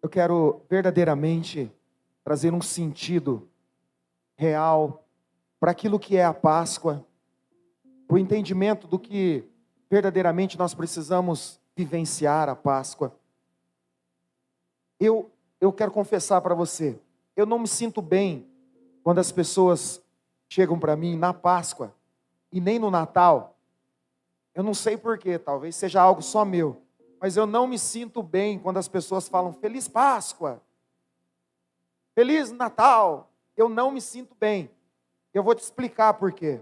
eu quero verdadeiramente trazer um sentido real para aquilo que é a Páscoa, para o entendimento do que verdadeiramente nós precisamos vivenciar a Páscoa. Eu quero confessar para você, eu não me sinto bem quando as pessoas chegam para mim na Páscoa e nem no Natal. Eu não sei porquê, talvez seja algo só meu, mas eu não me sinto bem quando as pessoas falam Feliz Páscoa, Feliz Natal. Eu não me sinto bem. Eu vou te explicar por quê.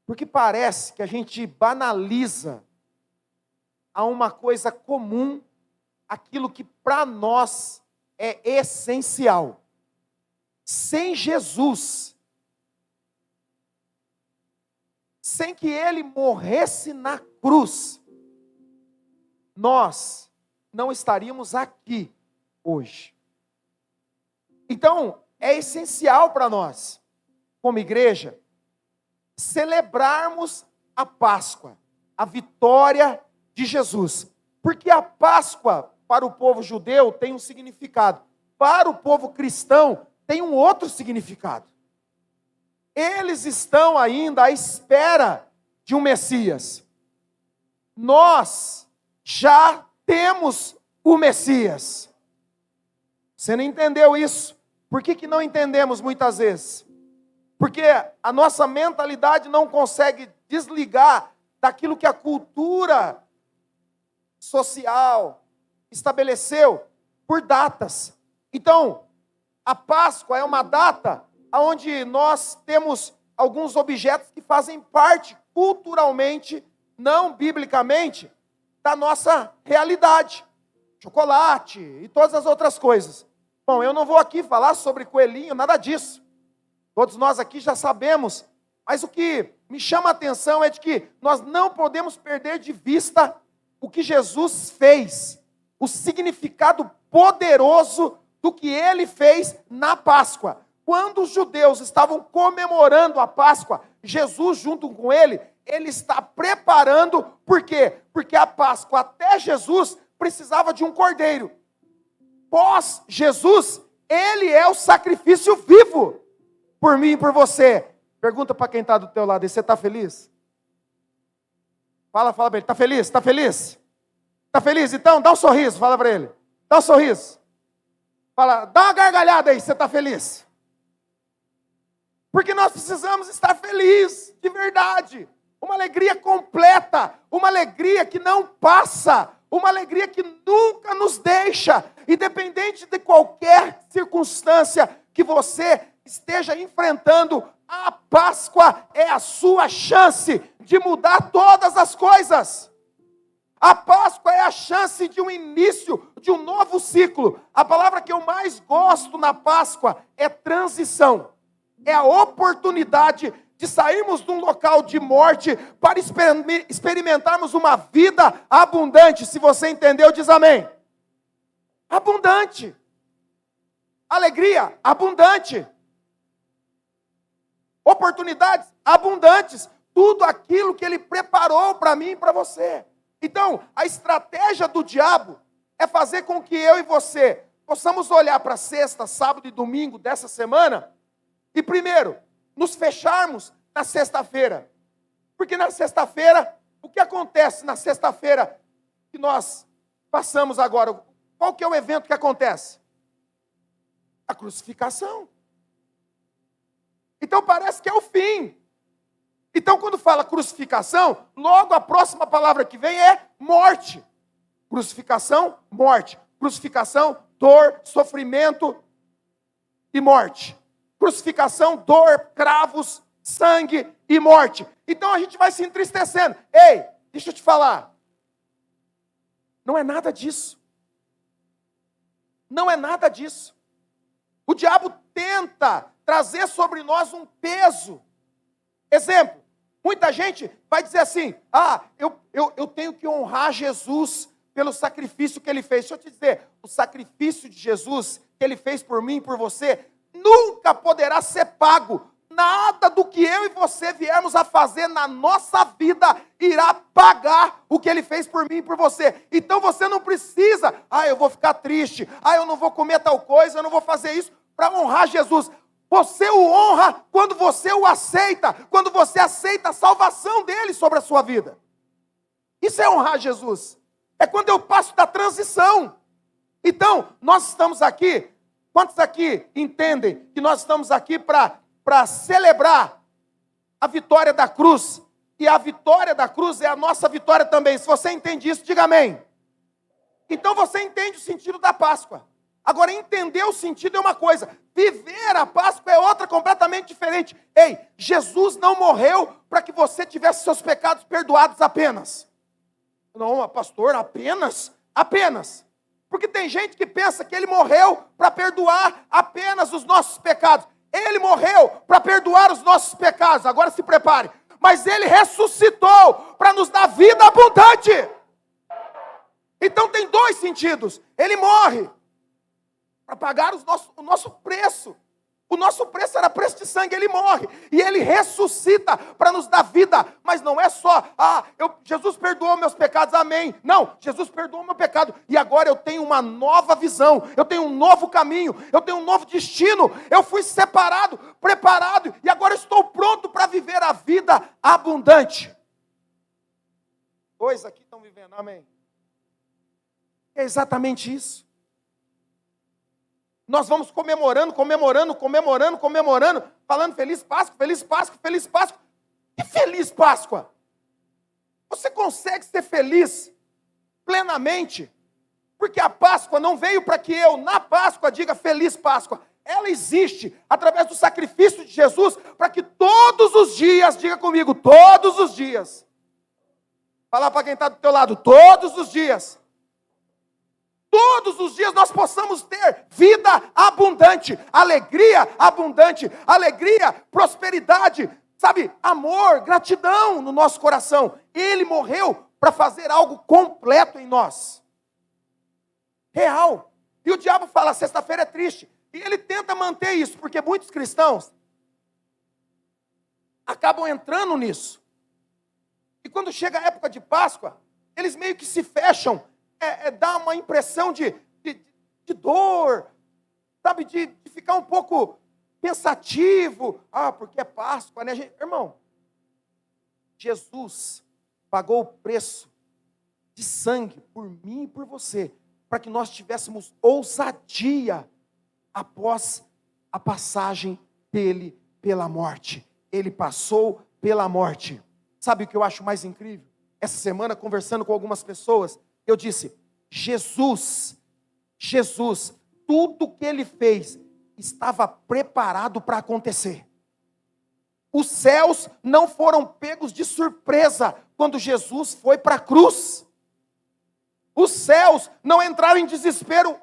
Porque parece que a gente banaliza a uma coisa comum aquilo que para nós é essencial. Sem Jesus, sem que Ele morresse na cruz, nós não estaríamos aqui hoje. Então, é essencial para nós, como igreja, celebrarmos a Páscoa, a vitória de Jesus. Porque a Páscoa, para o povo judeu, tem um significado. Para o povo cristão, tem um outro significado. Eles estão ainda à espera de um Messias. Nós já temos o Messias. Você não entendeu isso? Por que não entendemos muitas vezes? Porque a nossa mentalidade não consegue desligar daquilo que a cultura social estabeleceu por datas. Então, a Páscoa é uma data onde nós temos alguns objetos que fazem parte culturalmente, não biblicamente, da nossa realidade. Chocolate e todas as outras coisas. Bom, eu não vou aqui falar sobre coelhinho, nada disso. Todos nós aqui já sabemos. Mas o que me chama a atenção é de que nós não podemos perder de vista o que Jesus fez. O significado poderoso do que Ele fez na Páscoa. Quando os judeus estavam comemorando a Páscoa, Jesus junto com Ele está preparando. Por quê? Porque a Páscoa até Jesus precisava de um cordeiro. Pós Jesus, Ele é o sacrifício vivo por mim e por você. Pergunta para quem está do teu lado, você está feliz? Fala para ele, está feliz? Está feliz? Está feliz? Então, dá um sorriso, fala para ele. Dá um sorriso. Fala, dá uma gargalhada aí, você está feliz? Porque nós precisamos estar felizes, de verdade. Uma alegria completa, uma alegria que não passa, uma alegria que nunca nos deixa, independente de qualquer circunstância que você esteja enfrentando, a Páscoa é a sua chance de mudar todas as coisas. A Páscoa é a chance de um início, de um novo ciclo. A palavra que eu mais gosto na Páscoa é transição. É a oportunidade de sairmos de um local de morte para experimentarmos uma vida abundante. Se você entendeu, diz amém. Abundante. Alegria abundante. Oportunidades abundantes. Tudo aquilo que Ele preparou para mim e para você. Então, a estratégia do diabo é fazer com que eu e você possamos olhar para sexta, sábado e domingo dessa semana e primeiro, nos fecharmos na sexta-feira. Porque na sexta-feira, o que acontece na sexta-feira que nós passamos agora? Qual que é o evento que acontece? A crucificação. Então parece que é o fim. Então quando fala crucificação, logo a próxima palavra que vem é morte. Crucificação, morte. Crucificação, dor, sofrimento e morte. Crucificação, dor, cravos, sangue e morte. Então a gente vai se entristecendo. Ei, deixa eu te falar. Não é nada disso. Não é nada disso. O diabo tenta trazer sobre nós um peso. Exemplo, muita gente vai dizer assim, eu tenho que honrar Jesus pelo sacrifício que Ele fez. Deixa eu te dizer, o sacrifício de Jesus que Ele fez por mim e por você, nunca poderá ser pago. Nada do que eu e você viermos a fazer na nossa vida irá pagar o que Ele fez por mim e por você. Então você não precisa, eu vou ficar triste, eu não vou comer tal coisa, eu não vou fazer isso para honrar Jesus. Você o honra quando você o aceita, quando você aceita a salvação dele sobre a sua vida. Isso é honrar Jesus. É quando eu passo da transição. Então, nós estamos aqui, quantos aqui entendem que nós estamos aqui para celebrar a vitória da cruz? E a vitória da cruz é a nossa vitória também. Se você entende isso, diga amém. Então você entende o sentido da Páscoa. Agora, entender o sentido é uma coisa, viver a Páscoa é outra completamente diferente. Ei, Jesus não morreu para que você tivesse seus pecados perdoados apenas. Não, pastor, apenas? Apenas. Porque tem gente que pensa que ele morreu para perdoar apenas os nossos pecados. Ele morreu para perdoar os nossos pecados. Agora se prepare. Mas ele ressuscitou para nos dar vida abundante. Então tem dois sentidos. Ele morre para pagar o nosso preço. O nosso preço era preço de sangue, ele morre. E ele ressuscita para nos dar vida. Mas não é só, Jesus perdoou meus pecados, amém. Não, Jesus perdoou meu pecado. E agora eu tenho uma nova visão. Eu tenho um novo caminho. Eu tenho um novo destino. Eu fui separado, preparado. E agora estou pronto para viver a vida abundante. Dois aqui estão vivendo, amém. É exatamente isso. Nós vamos comemorando, falando Feliz Páscoa, Feliz Páscoa, Feliz Páscoa. Que Feliz Páscoa? Você consegue ser feliz plenamente? Porque a Páscoa não veio para que eu, na Páscoa, diga Feliz Páscoa. Ela existe através do sacrifício de Jesus para que todos os dias, diga comigo, todos os dias. Fala para quem está do teu lado, todos os dias nós possamos ter vida abundante, alegria, prosperidade, sabe, amor, gratidão no nosso coração. Ele morreu para fazer algo completo em nós. Real. E o diabo fala, sexta-feira é triste. E ele tenta manter isso, porque muitos cristãos acabam entrando nisso. E quando chega a época de Páscoa, eles meio que se fecham, dá uma impressão de dor, sabe, de ficar um pouco pensativo. Porque é Páscoa, né, gente? Irmão, Jesus pagou o preço de sangue por mim e por você, para que nós tivéssemos ousadia após a passagem dele pela morte. Ele passou pela morte. Sabe o que eu acho mais incrível? Essa semana, conversando com algumas pessoas, eu disse, Jesus, tudo que ele fez estava preparado para acontecer. Os céus não foram pegos de surpresa quando Jesus foi para a cruz. Os céus não entraram em desespero.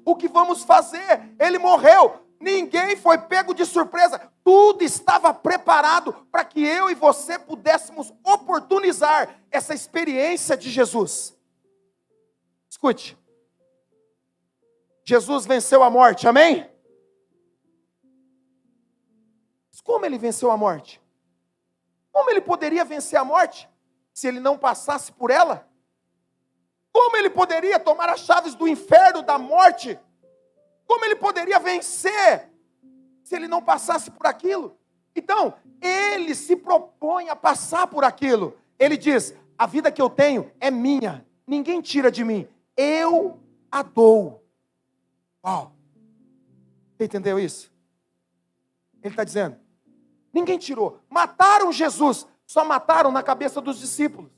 O que vamos fazer? Ele morreu. Ninguém foi pego de surpresa. Tudo estava preparado para que eu e você pudéssemos oportunizar essa experiência de Jesus. Escute. Jesus venceu a morte, amém? Mas como ele venceu a morte? Como ele poderia vencer a morte se ele não passasse por ela? Como ele poderia tomar as chaves do inferno, da morte? Como ele poderia vencer se ele não passasse por aquilo? Então, ele se propõe a passar por aquilo. Ele diz, a vida que eu tenho é minha, ninguém tira de mim, eu a dou. Uau! Você entendeu isso? Ele está dizendo, ninguém tirou. Mataram Jesus, só mataram na cabeça dos discípulos.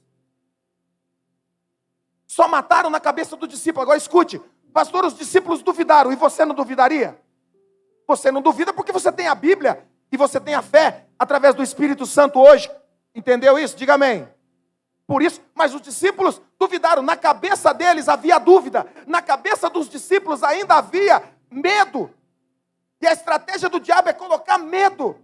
Só mataram na cabeça do discípulo. Agora escute, pastor, os discípulos duvidaram, e você não duvidaria? Você não duvida porque você tem a Bíblia, e você tem a fé, através do Espírito Santo hoje. Entendeu isso? Diga amém. Por isso, mas os discípulos duvidaram, na cabeça deles havia dúvida, na cabeça dos discípulos ainda havia medo, e a estratégia do diabo é colocar medo,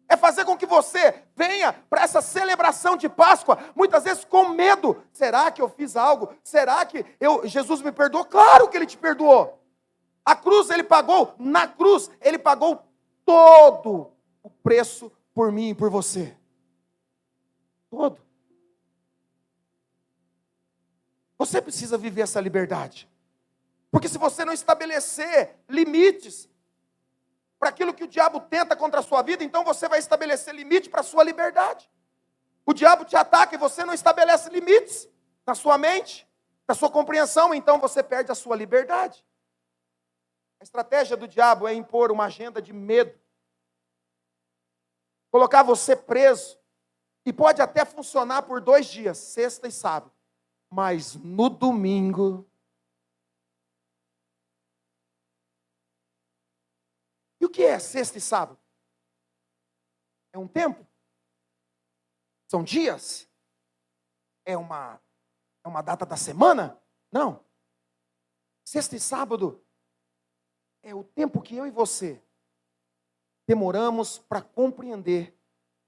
é fazer com que você venha para essa celebração de Páscoa, muitas vezes com medo. Será que eu fiz algo? Será que Jesus me perdoou? Claro que ele te perdoou. A cruz ele pagou, na cruz ele pagou todo o preço por mim e por você. Todo. Você precisa viver essa liberdade. Porque se você não estabelecer limites para aquilo que o diabo tenta contra a sua vida, então você vai estabelecer limite para a sua liberdade. O diabo te ataca e você não estabelece limites na sua mente, na sua compreensão, então você perde a sua liberdade. A estratégia do diabo é impor uma agenda de medo, colocar você preso, e pode até funcionar por 2 dias, sexta e sábado, mas no domingo, e o que é sexta e sábado? É um tempo? São dias? É uma data da semana? Não. Sexta e sábado é o tempo que eu e você demoramos para compreender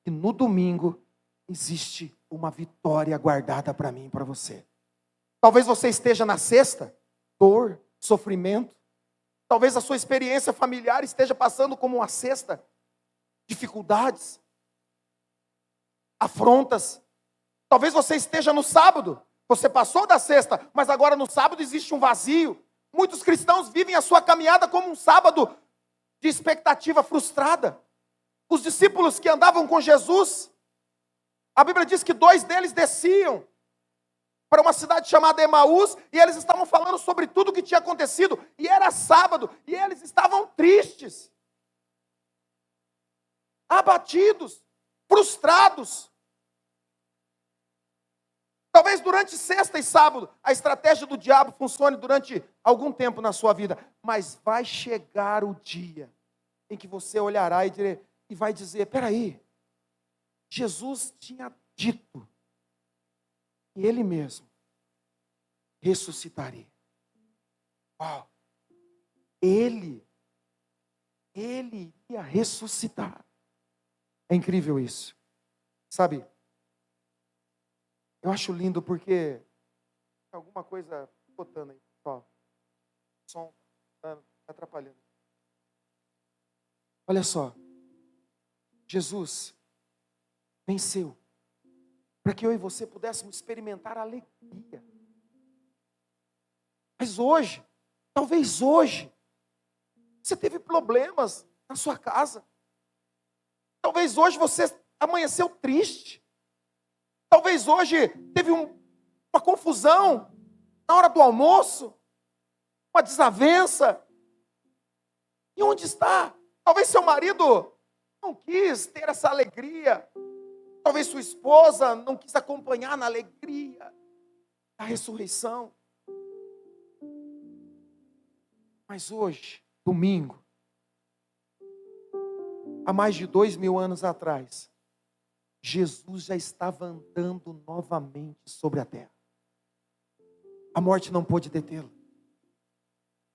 que no domingo existe uma vitória guardada para mim e para você. Talvez você esteja na sexta, dor, sofrimento. Talvez a sua experiência familiar esteja passando como uma sexta, dificuldades, afrontas. Talvez você esteja no sábado, você passou da sexta, mas agora no sábado existe um vazio. Muitos cristãos vivem a sua caminhada como um sábado de expectativa frustrada. Os discípulos que andavam com Jesus, a Bíblia diz que 2 deles desciam para uma cidade chamada Emaús, e eles estavam falando sobre tudo o que tinha acontecido, e era sábado, e eles estavam tristes, abatidos, frustrados. Talvez durante sexta e sábado, a estratégia do diabo funcione durante algum tempo na sua vida, mas vai chegar o dia em que você olhará e vai dizer, peraí, Jesus tinha dito que Ele mesmo ressuscitaria. Uau! Ele ia ressuscitar. É incrível isso. Sabe? Eu acho lindo porque alguma coisa botando aí, pessoal. O som está atrapalhando. Olha só. Jesus venceu para que eu e você pudéssemos experimentar a alegria. Mas hoje, talvez hoje, você teve problemas na sua casa. Talvez hoje você amanheceu triste. Talvez hoje teve uma confusão na hora do almoço, uma desavença. E onde está? Talvez seu marido não quis ter essa alegria. Talvez sua esposa não quis acompanhar na alegria da ressurreição. Mas hoje, domingo, há mais de 2000 anos atrás, Jesus já estava andando novamente sobre a terra. A morte não pôde detê-lo.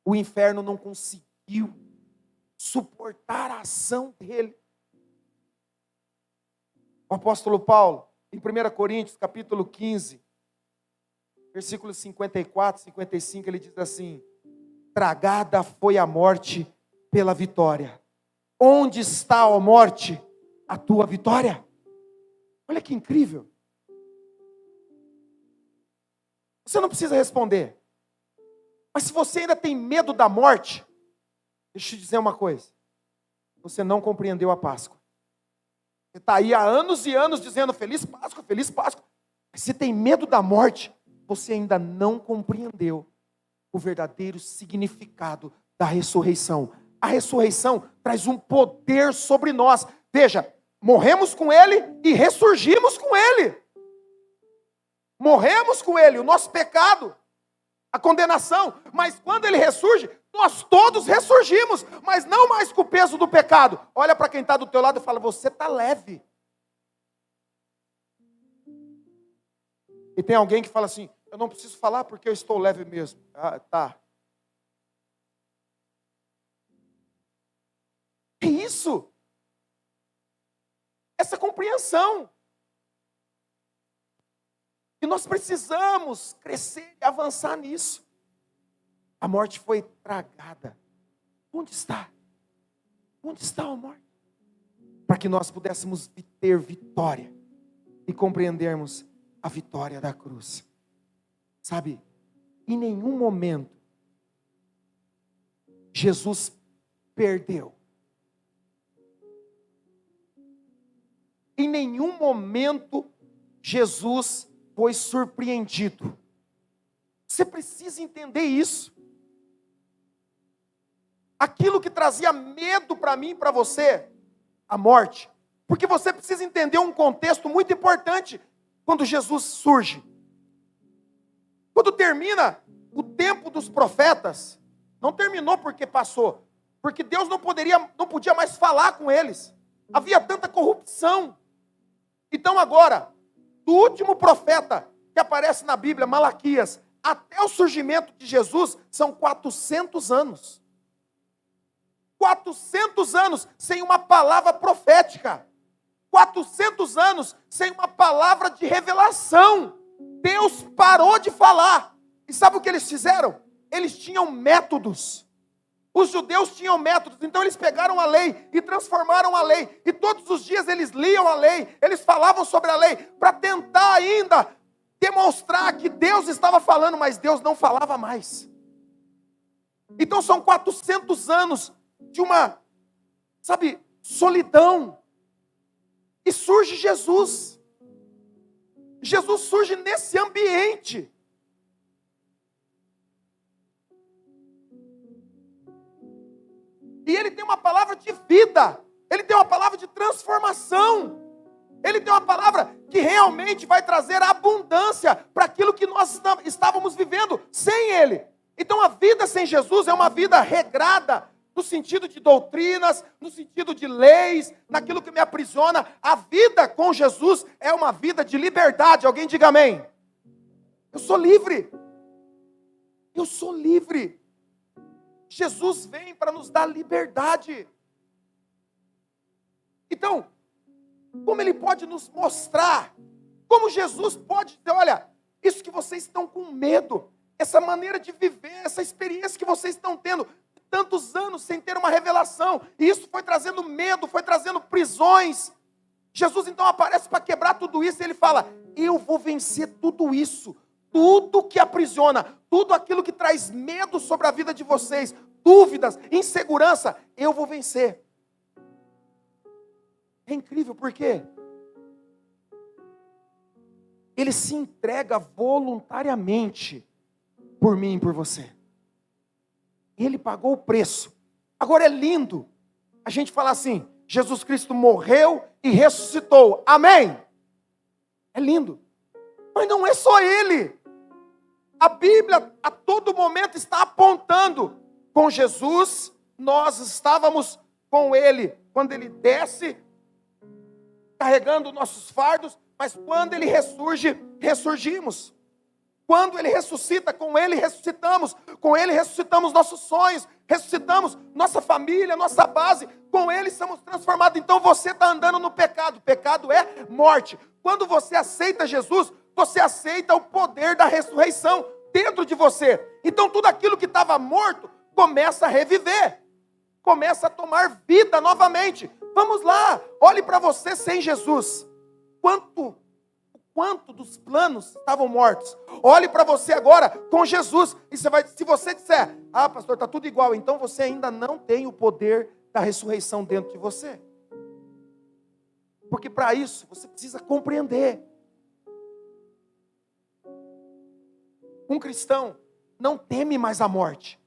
O inferno não conseguiu suportar a ação dele. O apóstolo Paulo, em 1 Coríntios, capítulo 15, versículos 54, 55, ele diz assim: tragada foi a morte pela vitória. Onde está, ó morte, a tua vitória? Olha que incrível. Você não precisa responder. Mas se você ainda tem medo da morte, deixa eu te dizer uma coisa. Você não compreendeu a Páscoa. Você está aí há anos e anos dizendo Feliz Páscoa, Feliz Páscoa. Mas se tem medo da morte, você ainda não compreendeu o verdadeiro significado da ressurreição. A ressurreição traz um poder sobre nós. Veja, morremos com Ele e ressurgimos com Ele. Morremos com Ele, o nosso pecado, a condenação. Mas quando Ele ressurge, nós todos ressurgimos, mas não mais com o peso do pecado. Olha para quem está do teu lado e fala, você está leve. E tem alguém que fala assim, eu não preciso falar porque eu estou leve mesmo. Ah, tá. É isso. Essa compreensão. E nós precisamos crescer e avançar nisso. A morte foi tragada. Onde está? Onde está a morte? Para que nós pudéssemos ter vitória e compreendermos a vitória da cruz. Sabe, em nenhum momento Jesus perdeu. Em nenhum momento Jesus foi surpreendido. Você precisa entender isso. Aquilo que trazia medo para mim e para você, a morte. Porque você precisa entender um contexto muito importante quando Jesus surge. Quando termina o tempo dos profetas, não terminou porque passou, porque Deus não podia mais falar com eles. Havia tanta corrupção. Então agora, do último profeta que aparece na Bíblia, Malaquias, até o surgimento de Jesus, são 400 anos. 400 anos sem uma palavra profética. 400 anos sem uma palavra de revelação. Deus parou de falar. E sabe o que eles fizeram? Eles tinham métodos. Os judeus tinham métodos, então eles pegaram a lei e transformaram a lei. E todos os dias eles liam a lei, eles falavam sobre a lei, para tentar ainda demonstrar que Deus estava falando, mas Deus não falava mais. Então são 400 anos de uma, solidão. E surge Jesus. Jesus surge nesse ambiente. E ele tem uma palavra de vida. Ele tem uma palavra de transformação. Ele tem uma palavra que realmente vai trazer abundância para aquilo que nós estávamos vivendo sem ele. Então a vida sem Jesus é uma vida regrada, no sentido de doutrinas, no sentido de leis, naquilo que me aprisiona. A vida com Jesus é uma vida de liberdade. Alguém diga amém. Eu sou livre. Eu sou livre. Jesus vem para nos dar liberdade. Então, como ele pode nos mostrar? Como Jesus pode dizer, olha, isso que vocês estão com medo, essa maneira de viver, essa experiência que vocês estão tendo, tantos anos sem ter uma revelação, e isso foi trazendo medo, foi trazendo prisões. Jesus então aparece para quebrar tudo isso, e ele fala, eu vou vencer tudo isso, tudo que aprisiona, tudo aquilo que traz medo sobre a vida de vocês, dúvidas, insegurança, eu vou vencer. É incrível, por quê? Ele se entrega voluntariamente por mim e por você. Ele pagou o preço. Agora é lindo a gente falar assim, Jesus Cristo morreu e ressuscitou. Amém? É lindo. Mas não é só ele. A Bíblia a todo momento está apontando. Com Jesus, nós estávamos com ele. Quando ele desce, carregando nossos fardos, mas quando ele ressurge, ressurgimos. Quando ele ressuscita, com ele ressuscitamos. Com ele ressuscitamos nossos sonhos, ressuscitamos nossa família, nossa base. Com ele somos transformados. Então você está andando no pecado. Pecado é morte. Quando você aceita Jesus, você aceita o poder da ressurreição dentro de você. Então tudo aquilo que estava morto começa a reviver. Começa a tomar vida novamente. Vamos lá, olhe para você sem Jesus. Quanto dos planos estavam mortos? Olhe para você agora com Jesus. E se você disser, pastor, está tudo igual, então você ainda não tem o poder da ressurreição dentro de você. Porque para isso você precisa compreender. Um cristão não teme mais a morte.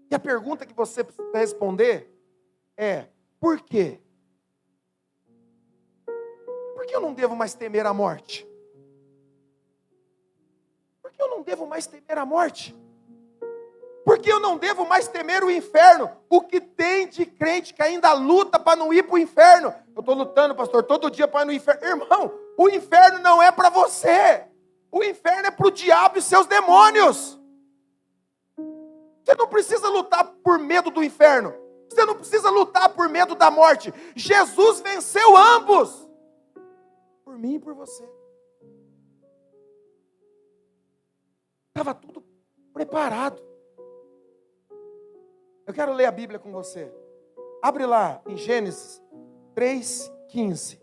E a pergunta que você precisa responder é, por quê? Por que eu não devo mais temer a morte? Por que eu não devo mais temer a morte? Por que eu não devo mais temer o inferno? O que tem de crente que ainda luta para não ir para o inferno? Eu estou lutando, pastor, todo dia para ir no inferno. Irmão, o inferno não é para você. O inferno é para o diabo e seus demônios. Você não precisa lutar por medo do inferno. Você não precisa lutar por medo da morte. Jesus venceu ambos. Por mim e por você. Estava tudo preparado. Eu quero ler a Bíblia com você. Abre lá em Gênesis 3:15.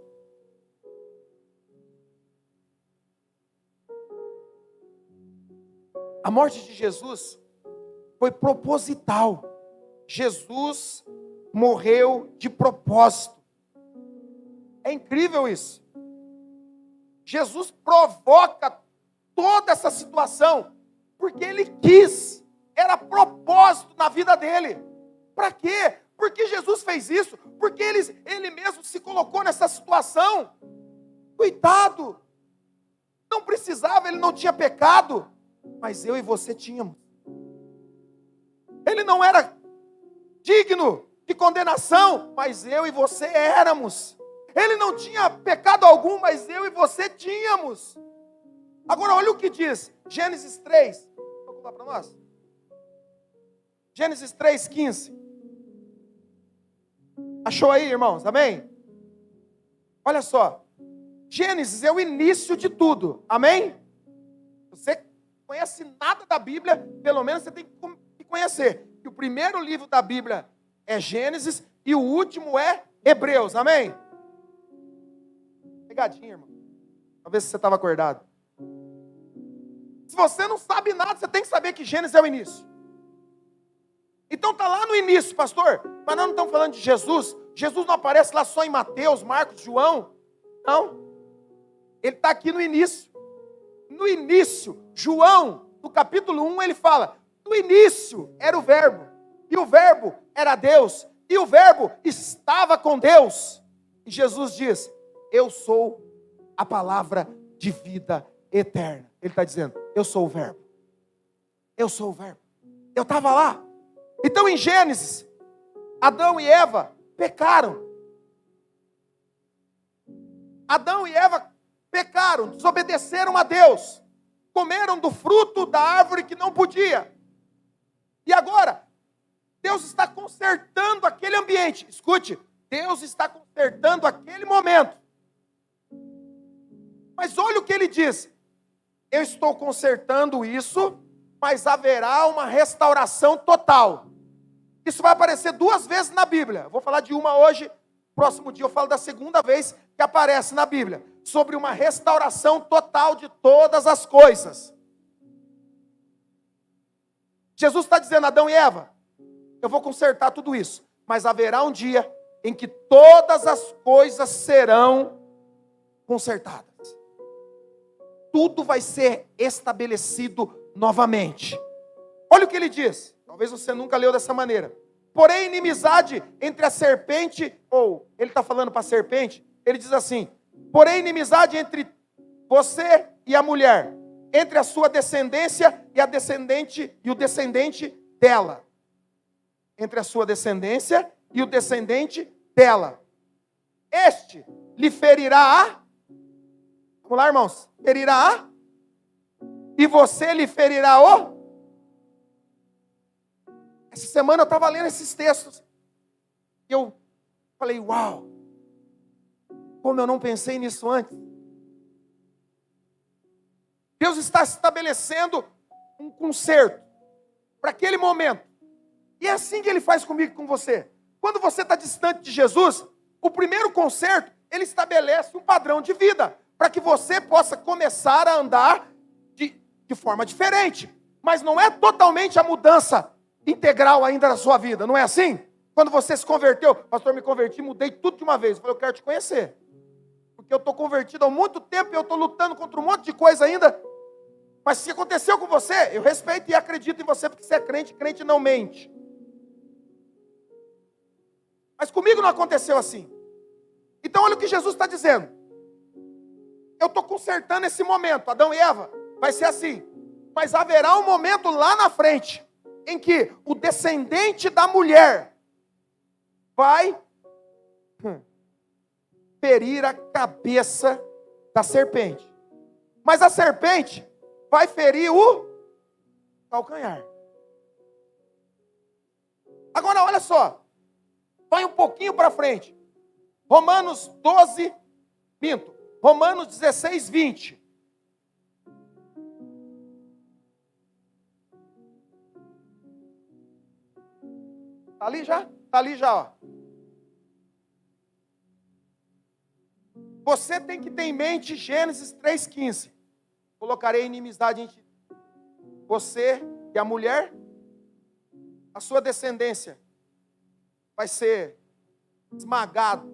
A morte de Jesus foi proposital. Jesus morreu de propósito. É incrível isso. Jesus provoca toda essa situação porque ele quis. Era propósito na vida dele. Para quê? Porque Jesus fez isso? Porque ele mesmo se colocou nessa situação. Coitado. Não precisava, ele não tinha pecado. Mas eu e você tínhamos. Ele não era digno de condenação, mas eu e você éramos. Ele não tinha pecado algum, mas eu e você tínhamos. Agora olha o que diz Gênesis 3. Vou colocar para nós. Gênesis 3:15. Achou aí, irmãos? Amém? Olha só. Gênesis é o início de tudo. Amém? Você conhece nada da Bíblia, pelo menos você tem que conhecer que o primeiro livro da Bíblia é Gênesis e o último é Hebreus. Amém? Pegadinha, irmão. Pra ver se você estava acordado. Se você não sabe nada, você tem que saber que Gênesis é o início. Então está lá no início, pastor. Mas nós não estamos falando de Jesus. Jesus não aparece lá só em Mateus, Marcos, João. Não. Ele está aqui no início. No início, João, no capítulo 1, ele fala: no início era o verbo. E o verbo era Deus. E o verbo estava com Deus. E Jesus diz: eu sou a palavra de vida eterna. Ele está dizendo: eu sou o verbo. Eu sou o verbo. Eu estava lá. Então em Gênesis, Adão e Eva pecaram. Adão e Eva pecaram, desobedeceram a Deus. Comeram do fruto da árvore que não podia. E agora, Deus está consertando aquele ambiente. Escute, Deus está consertando aquele momento. Mas olha o que ele diz: eu estou consertando isso, mas haverá uma restauração total. Isso vai aparecer 2 vezes na Bíblia. Eu vou falar de uma hoje, próximo dia eu falo da segunda vez que aparece na Bíblia. Sobre uma restauração total de todas as coisas. Jesus está dizendo: Adão e Eva, eu vou consertar tudo isso. Mas haverá um dia em que todas as coisas serão consertadas. Tudo vai ser estabelecido novamente. Olha o que ele diz. Talvez você nunca leu dessa maneira. Porém, inimizade entre a serpente, ou ele está falando para a serpente, ele diz assim: porém, inimizade entre você e a mulher, entre a sua descendência e o descendente dela. Entre a sua descendência e o descendente dela. Este lhe ferirá a... Vamos lá, irmãos. Ferirá a... E você lhe ferirá o... Essa semana eu estava lendo esses textos. E eu falei: uau. Como eu não pensei nisso antes. Deus está estabelecendo um conserto para aquele momento. E é assim que Ele faz comigo e com você. Quando você está distante de Jesus, o primeiro conserto, Ele estabelece um padrão de vida, para que você possa começar a andar de forma diferente. Mas não é totalmente a mudança integral ainda na sua vida, não é assim? Quando você se converteu: pastor, me converti, mudei tudo de uma vez. Eu falei: eu quero te conhecer. Porque eu estou convertido há muito tempo e eu estou lutando contra um monte de coisa ainda. Mas se aconteceu com você, eu respeito e acredito em você, porque você é crente, crente não mente. Mas comigo não aconteceu assim. Então olha o que Jesus está dizendo. Eu estou consertando esse momento. Adão e Eva, vai ser assim. Mas haverá um momento lá na frente, em que o descendente da mulher vai ferir a cabeça da serpente. Mas a serpente vai ferir o calcanhar. Agora olha só. Vai um pouquinho para frente. Romanos 16:20. Está ali já? Está ali já, ó. Você tem que ter em mente Gênesis 3:15. Colocarei inimizade entre você e a mulher, a sua descendência vai ser esmagado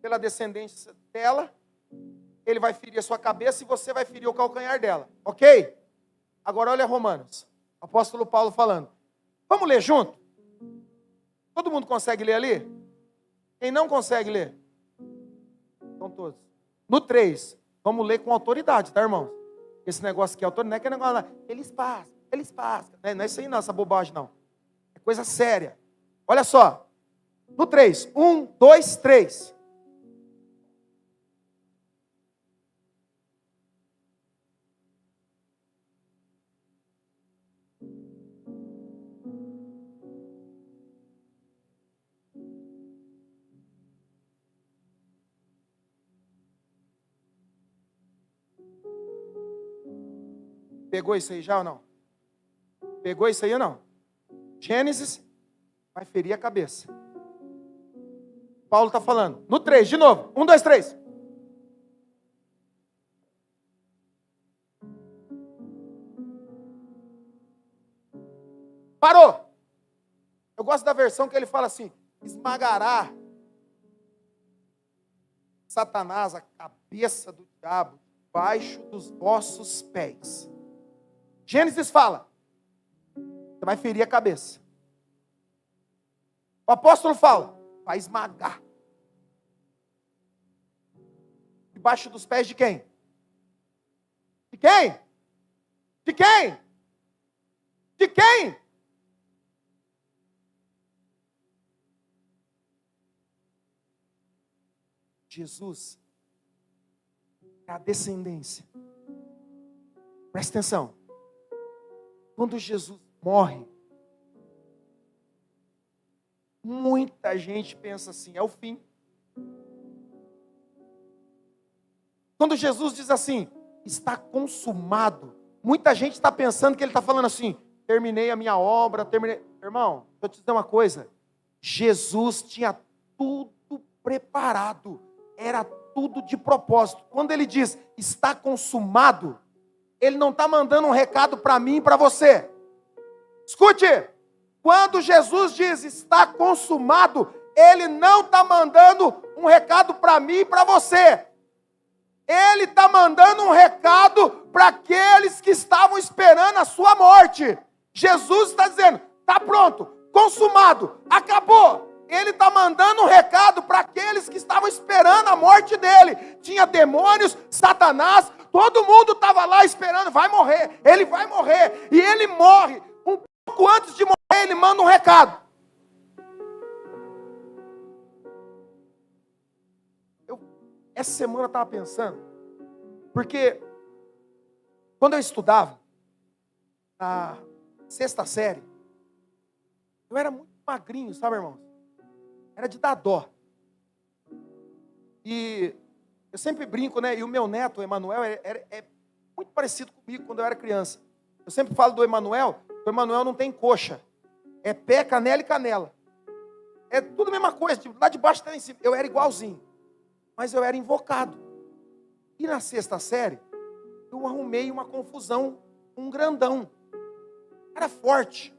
pela descendência dela, ele vai ferir a sua cabeça e você vai ferir o calcanhar dela, ok? Agora olha Romanos, apóstolo Paulo falando. Vamos ler junto? Todo mundo consegue ler ali? Quem não consegue ler? Então todos. No 3, vamos ler com autoridade, tá, irmãos? Esse negócio aqui é autoridade, não é que negócio lá, eles passam. Não é isso aí não, essa bobagem não. É coisa séria. Olha só. No 3, 1, 2, 3. Pegou isso aí já ou não? Pegou isso aí ou não? Gênesis vai ferir a cabeça. Paulo está falando. No 3, de novo. 1, 2, 3. Parou. Eu gosto da versão que ele fala assim: esmagará Satanás, a cabeça do diabo, debaixo dos vossos pés. Gênesis fala, você vai ferir a cabeça. O apóstolo fala, vai esmagar. Debaixo dos pés de quem? De quem? De quem? De quem? Jesus é a descendência. Presta atenção. Quando Jesus morre, muita gente pensa assim, é o fim. Quando Jesus diz assim, está consumado, muita gente está pensando que ele está falando assim, terminei a minha obra, terminei. Irmão, deixa eu te dizer uma coisa. Jesus tinha tudo preparado, era tudo de propósito. Quando ele diz, está consumado, ele não está mandando um recado para mim e para você. Escute, quando Jesus diz, está consumado, ele não está mandando um recado para mim e para você. Ele está mandando um recado para aqueles que estavam esperando a sua morte. Jesus está dizendo, está pronto, consumado, acabou. Ele está mandando um recado para aqueles que estavam esperando a morte dele. Tinha demônios, Satanás, todo mundo estava lá esperando, vai morrer, ele vai morrer. E ele morre. Um pouco antes de morrer, ele manda um recado. Essa semana eu estava pensando, porque quando eu estudava na 6ª série, eu era muito magrinho, sabe, irmãos? Era de dar dó. E eu sempre brinco, né? E o meu neto, o Emanuel, é muito parecido comigo quando eu era criança. Eu sempre falo do Emanuel, o Emanuel não tem coxa. É pé, canela e canela. É tudo a mesma coisa, tipo, lá de baixo até lá em cima. Eu era igualzinho. Mas eu era invocado. E na 6ª série, eu arrumei uma confusão, um grandão. Era forte.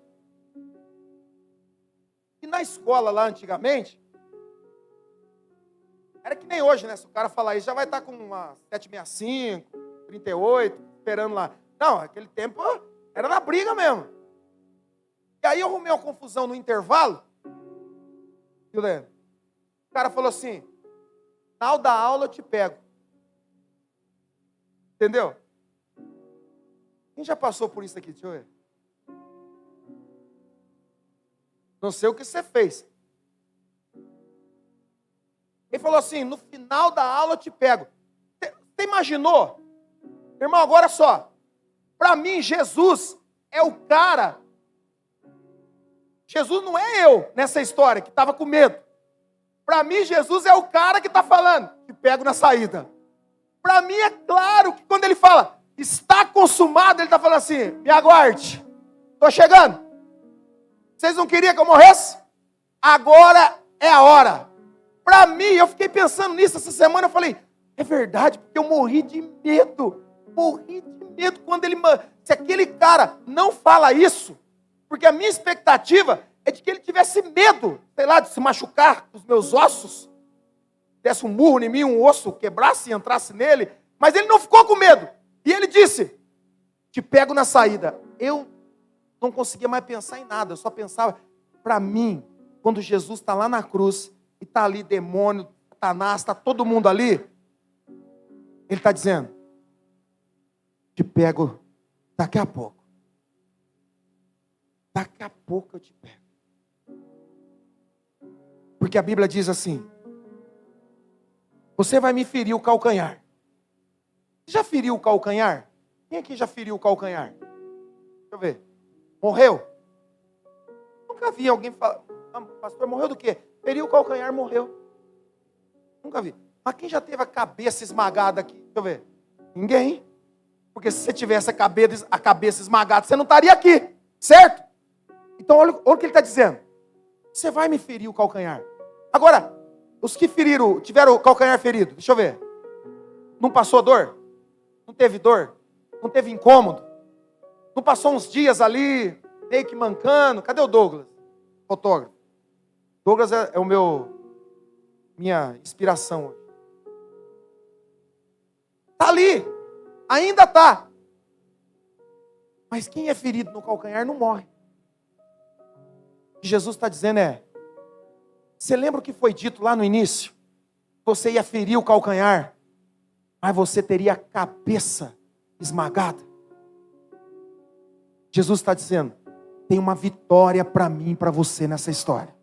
E na escola lá antigamente, era que nem hoje, né? Se o cara falar isso, já vai estar com uma 765, 38, esperando lá. Não, aquele tempo era na briga mesmo. E aí eu arrumei uma confusão no intervalo. Juliano, o cara falou assim, na final da aula eu te pego. Entendeu? Quem já passou por isso aqui? Deixa eu ver. Não sei o que você fez. Ele falou assim, no final da aula eu te pego. Você imaginou? Irmão, agora só. Para mim, Jesus é o cara. Jesus não é eu nessa história que estava com medo. Para mim, Jesus é o cara que está falando, te pego na saída. Para mim é claro que quando ele fala, está consumado, ele está falando assim, me aguarde, estou chegando. Vocês não queriam que eu morresse? Agora é a hora. Para mim, eu fiquei pensando nisso essa semana, eu falei, é verdade, porque eu morri de medo. Morri de medo quando ele, Se aquele cara não fala isso, porque a minha expectativa é de que ele tivesse medo, sei lá, de se machucar com os meus ossos, desse um murro em mim, um osso quebrasse e entrasse nele, mas ele não ficou com medo. E ele disse: te pego na saída. Eu não conseguia mais pensar em nada, eu só pensava, para mim, quando Jesus está lá na cruz, e está ali demônio, Satanás, está todo mundo ali, ele está dizendo: te pego daqui a pouco. Daqui a pouco eu te pego. Porque a Bíblia diz assim: você vai me ferir o calcanhar. Já feriu o calcanhar? Quem aqui já feriu o calcanhar? Deixa eu ver. Morreu? Nunca vi alguém falar: pastor, morreu do quê? Feriu o calcanhar, morreu. Nunca vi. Mas quem já teve a cabeça esmagada aqui? Deixa eu ver. Ninguém. Porque se você tivesse a cabeça esmagada, você não estaria aqui. Certo? Então olha o que ele está dizendo. Você vai me ferir o calcanhar. Agora, os que tiveram o calcanhar ferido, deixa eu ver. Não passou dor? Não teve dor? Não teve incômodo? Não passou uns dias ali, meio que mancando? Cadê o Douglas? Fotógrafo. Douglas é minha inspiração hoje. Está ali, ainda está. Mas quem é ferido no calcanhar não morre. O que Jesus está dizendo é: você lembra o que foi dito lá no início? Você ia ferir o calcanhar, mas você teria a cabeça esmagada. Jesus está dizendo: tem uma vitória para mim e para você nessa história.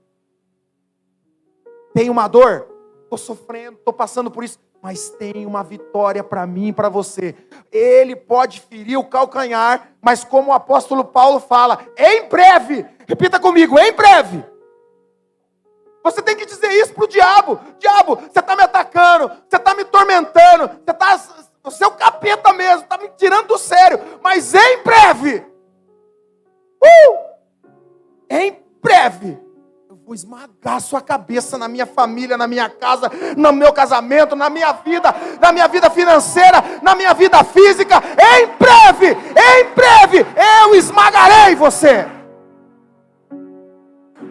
Tem uma dor, estou sofrendo, estou passando por isso, mas tem uma vitória para mim e para você. Ele pode ferir o calcanhar, mas como o apóstolo Paulo fala, em breve, repita comigo, em breve. Você tem que dizer isso para o diabo: diabo, você está me atacando, você está me tormentando, você é o capeta mesmo, está me tirando do sério, mas em breve, em breve, eu vou esmagar sua cabeça na minha família, na minha casa, no meu casamento, na minha vida financeira, na minha vida física. Em breve, eu esmagarei você.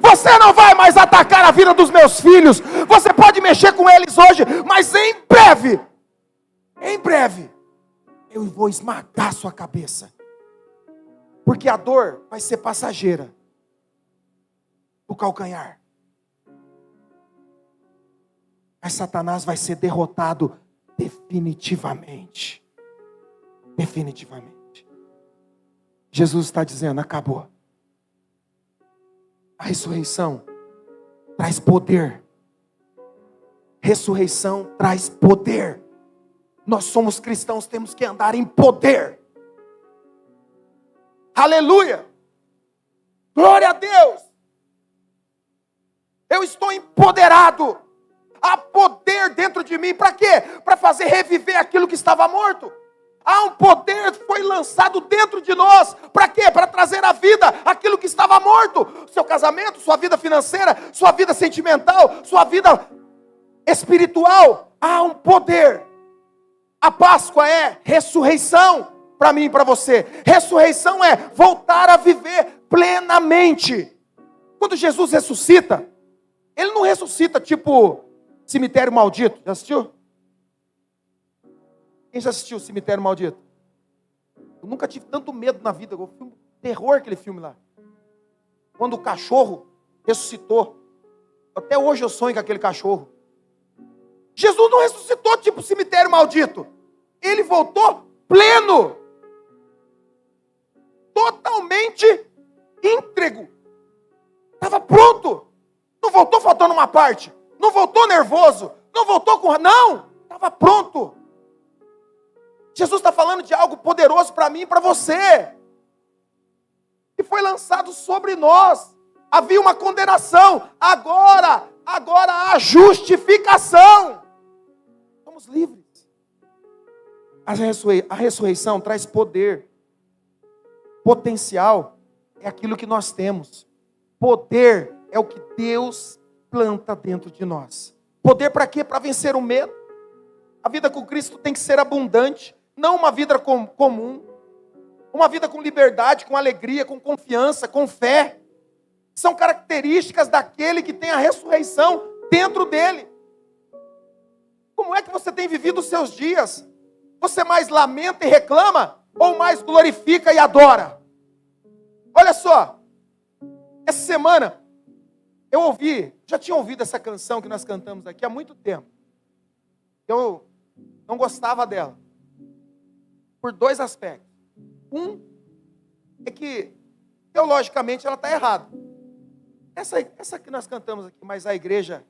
Você não vai mais atacar a vida dos meus filhos. Você pode mexer com eles hoje, mas em breve, eu vou esmagar sua cabeça. Porque a dor vai ser passageira. O calcanhar. Mas Satanás vai ser derrotado definitivamente. Definitivamente. Jesus está dizendo: acabou. A ressurreição traz poder. Ressurreição traz poder. Nós somos cristãos, temos que andar em poder. Aleluia! Glória a Deus! Eu estou empoderado. Há poder dentro de mim. Para quê? Para fazer reviver aquilo que estava morto. Há um poder que foi lançado dentro de nós. Para quê? Para trazer à vida aquilo que estava morto. Seu casamento, sua vida financeira, sua vida sentimental, sua vida espiritual. Há um poder. A Páscoa é ressurreição para mim e para você. Ressurreição é voltar a viver plenamente. Quando Jesus ressuscita, Ele não ressuscita tipo Cemitério Maldito. Já assistiu? Quem já assistiu Cemitério Maldito? Eu nunca tive tanto medo na vida. Terror aquele filme lá. Quando o cachorro ressuscitou. Até hoje eu sonho com aquele cachorro. Jesus não ressuscitou tipo Cemitério Maldito. Ele voltou pleno. Totalmente íntegro. Estava pronto. Não voltou faltando uma parte. Não voltou nervoso. Não voltou com... Não. Estava pronto. Jesus está falando de algo poderoso para mim e para você. Que foi lançado sobre nós. Havia uma condenação. Agora há justificação. Somos livres. A ressurreição traz poder. Potencial é aquilo que nós temos. Poder é o que Deus planta dentro de nós. Poder para quê? Para vencer o medo. A vida com Cristo tem que ser abundante. Não uma vida comum. uma vida com liberdade, com alegria, com confiança, com fé. São características daquele que tem a ressurreição dentro dele. Como é que você tem vivido os seus dias? Você mais lamenta e reclama ou mais glorifica e adora? Olha só, essa semana eu já tinha ouvido essa canção que nós cantamos aqui há muito tempo. Eu não gostava dela, por dois aspectos. Um é que, teologicamente, ela está errada. Essa que nós cantamos aqui, mas a igreja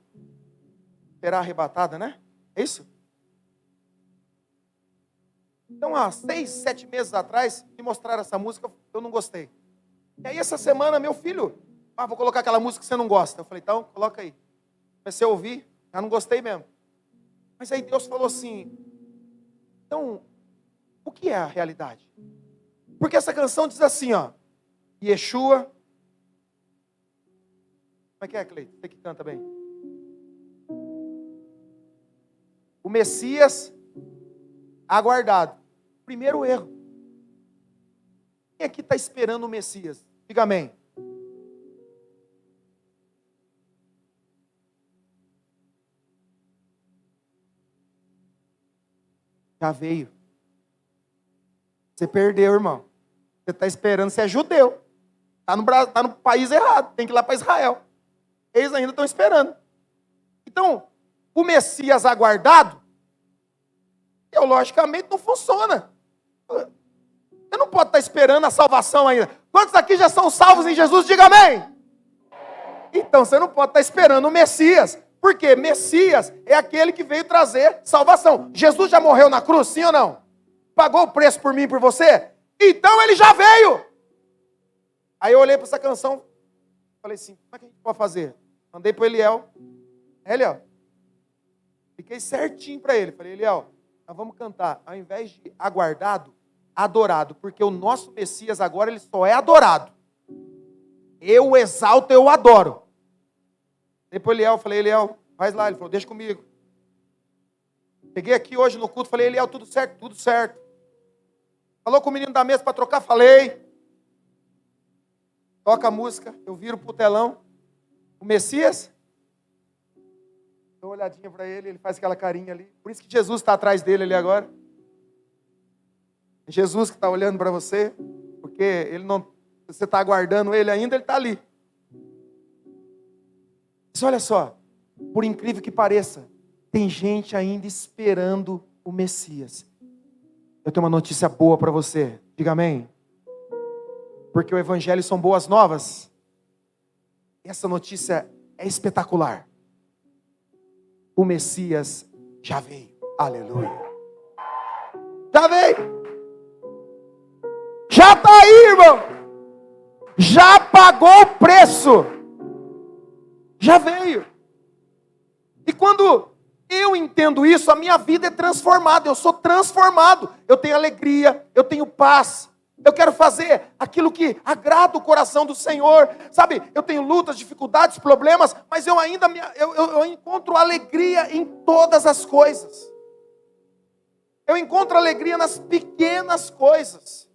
será arrebatada, né? É isso? Então, há 6, 7 meses atrás, me mostraram essa música, eu não gostei. E aí, essa semana, meu filho, vou colocar aquela música que você não gosta. Eu falei, então, coloca aí. Comecei a ouvir, já não gostei mesmo. Mas aí Deus falou assim, então, o que é a realidade? Porque essa canção diz assim, ó, Yeshua. Como é que é, Cleiton? Você que canta bem. O Messias aguardado. Primeiro erro. Quem aqui está esperando o Messias? Diga amém. Já veio. Você perdeu, irmão. Você está esperando, você é judeu. Está no país errado. Tem que ir lá para Israel. Eles ainda estão esperando. Então, o Messias aguardado, teologicamente não funciona. Você não pode estar esperando a salvação ainda. Quantos aqui já são salvos em Jesus? Diga amém. Então, você não pode estar esperando o Messias. Por quê? Messias é aquele que veio trazer salvação. Jesus já morreu na cruz, sim ou não? Pagou o preço por mim e por você? Então ele já veio. Aí eu olhei para essa canção, falei assim, como é que a gente pode fazer? Mandei para o Eliel. Eliel, fiquei certinho para ele. Falei, Eliel, nós vamos cantar, ao invés de aguardado, adorado. Porque o nosso Messias agora, ele só é adorado. Eu o exalto, eu o adoro. Depois Eliel, falei, Eliel, faz lá. Ele falou, deixa comigo. Cheguei aqui hoje no culto, falei, Eliel, tudo certo? Tudo certo. Falou com o menino da mesa para trocar? Falei. Toca a música, eu viro pro telão. O Messias, dou uma olhadinha para ele, ele faz aquela carinha ali. Por isso que Jesus está atrás dele ali agora. É Jesus que está olhando para você, porque ele não, você está aguardando ele ainda, ele está ali. Mas olha só, por incrível que pareça, tem gente ainda esperando o Messias. Eu tenho uma notícia boa para você, diga amém. Porque o evangelho são boas novas. Essa notícia é espetacular. O Messias já veio. Aleluia. Já veio. Já está aí, irmão. Já pagou o preço. Já veio. E quando eu entendo isso, a minha vida é transformada. Eu sou transformado. Eu tenho alegria, eu tenho paz. Eu quero fazer aquilo que agrada o coração do Senhor. Sabe, eu tenho lutas, dificuldades, problemas, mas eu ainda eu encontro alegria em todas as coisas. Eu encontro alegria nas pequenas coisas.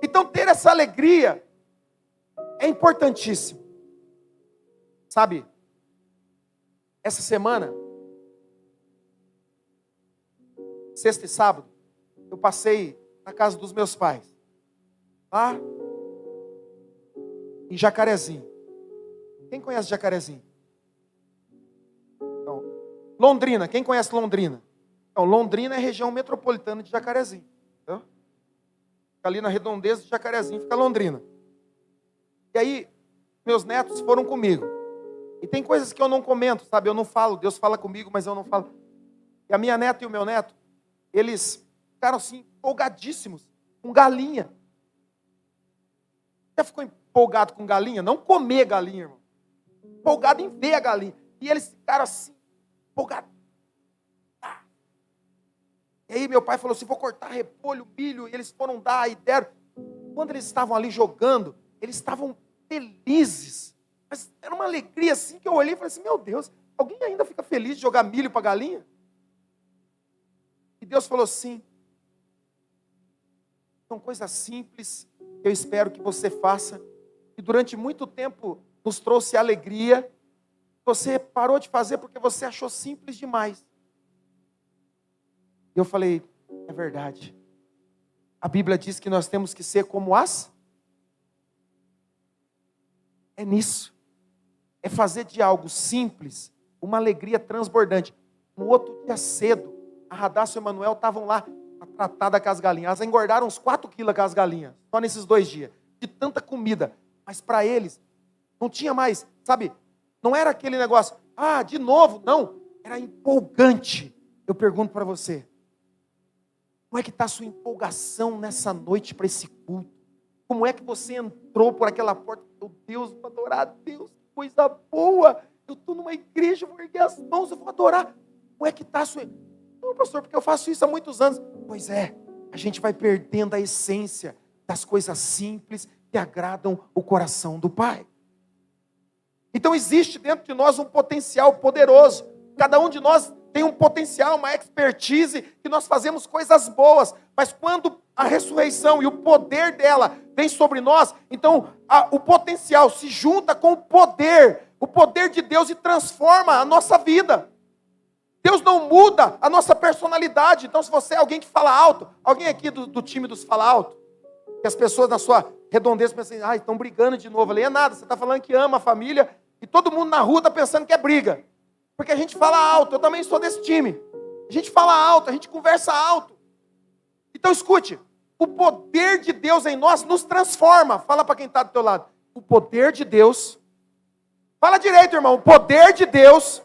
Então ter essa alegria é importantíssimo. Sabe, essa semana, sexta e sábado, eu passei na casa dos meus pais, lá em Jacarezinho. Quem conhece Jacarezinho? Então, Londrina, quem conhece Londrina? Então, Londrina é região metropolitana de Jacarezinho. Então, fica ali na redondeza de Jacarezinho, fica Londrina. E aí, meus netos foram comigo. E tem coisas que eu não comento, sabe? Eu não falo, Deus fala comigo, mas eu não falo. E a minha neta e o meu neto, eles ficaram assim, empolgadíssimos com galinha. Já ficou empolgado com galinha? Não comer galinha, irmão. Empolgado em ver a galinha. E eles ficaram assim, empolgados. E aí meu pai falou assim, vou cortar repolho, milho. E eles foram dar e deram. Quando eles estavam ali jogando, eles estavam felizes. Mas era uma alegria assim que eu olhei e falei assim, meu Deus, alguém ainda fica feliz de jogar milho para galinha? E Deus falou assim, São coisas simples que eu espero que você faça, que durante muito tempo nos trouxe alegria. Você parou de fazer porque você achou simples demais. E eu falei, é verdade. A Bíblia diz que nós temos que ser como as. É nisso. É fazer de algo simples uma alegria transbordante. No outro dia cedo, a Radassa e o Emanuel estavam lá a tratar com as galinhas. Elas engordaram uns 4 quilos com as galinhas, só nesses 2 dias, de tanta comida. Mas para eles, não tinha mais, sabe, não era aquele negócio, de novo, não, era empolgante. Eu pergunto para você, como é que está a sua empolgação nessa noite para esse culto? Como é que você entrou por aquela porta? Meu Deus, vou adorar a Deus, que coisa boa. Eu estou numa igreja, vou erguer as mãos, eu vou adorar. Como é que está a sua... Não, pastor, porque eu faço isso há muitos anos. Pois é, a gente vai perdendo a essência das coisas simples que agradam o coração do Pai. Então existe dentro de nós um potencial poderoso. Cada um de nós tem um potencial, uma expertise, que nós fazemos coisas boas. Mas quando a ressurreição e o poder dela vem sobre nós, então o potencial se junta com o poder de Deus, e transforma a nossa vida. Deus não muda a nossa personalidade. Então, se você é alguém que fala alto, alguém aqui do time dos fala alto, que as pessoas na sua redondeza pensam assim, estão brigando de novo ali, é nada, você está falando que ama a família, e todo mundo na rua está pensando que é briga, porque a gente fala alto. Eu também sou desse time, a gente fala alto, a gente conversa alto. Então escute, o poder de Deus em nós nos transforma. Fala para quem está do teu lado, o poder de Deus, fala direito, irmão, o poder de Deus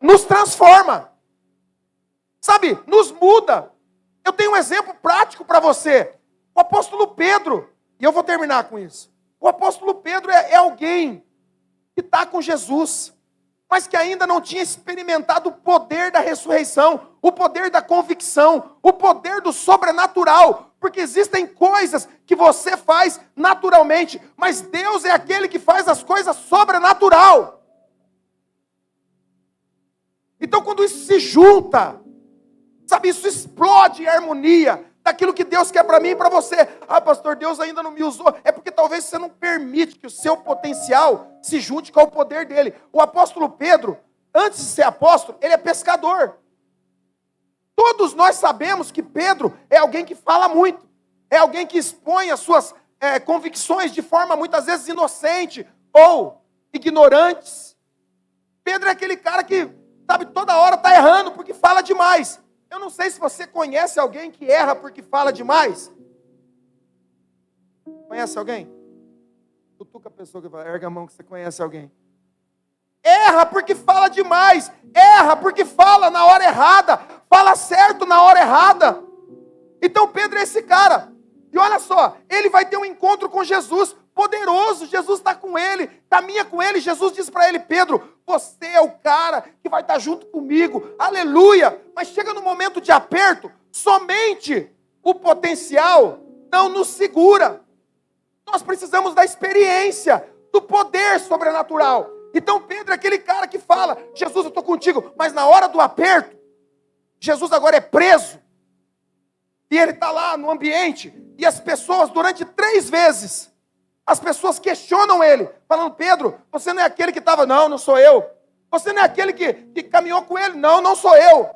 nos transforma, sabe, nos muda. Eu tenho um exemplo prático para você. O apóstolo Pedro, e eu vou terminar com isso. O apóstolo Pedro é alguém que está com Jesus, mas que ainda não tinha experimentado o poder da ressurreição, o poder da convicção, o poder do sobrenatural, porque existem coisas que você faz naturalmente, mas Deus é aquele que faz as coisas sobrenatural. Então, quando isso se junta, sabe, isso explode em harmonia daquilo que Deus quer para mim e para você. Pastor, Deus ainda não me usou. É porque talvez você não permite que o seu potencial se junte com o poder dele. O apóstolo Pedro, antes de ser apóstolo, ele é pescador. Todos nós sabemos que Pedro é alguém que fala muito, é alguém que expõe as suas convicções de forma muitas vezes inocente ou ignorantes. Pedro é aquele cara que, sabe, toda hora está errando porque fala demais. Eu não sei se você conhece alguém que erra porque fala demais. Conhece alguém? Cutuca a pessoa que fala, erga a mão que você conhece alguém. Erra porque fala demais. Erra porque fala na hora errada. Fala certo na hora errada. Então Pedro é esse cara. E olha só, ele vai ter um encontro com Jesus poderoso. Jesus está com ele, caminha com ele. Jesus diz para ele, Pedro, você é o cara que vai estar junto comigo. Aleluia. Mas chega no momento de aperto, somente o potencial não nos segura. Nós precisamos da experiência, do poder sobrenatural. Então Pedro é aquele cara que fala, Jesus, eu estou contigo. Mas na hora do aperto, Jesus agora é preso. E ele está lá no ambiente. E as pessoas, durante 3 vezes, as pessoas questionam ele, falando, Pedro, você não é aquele que estava, não sou eu. Você não é aquele que caminhou com ele, não sou eu.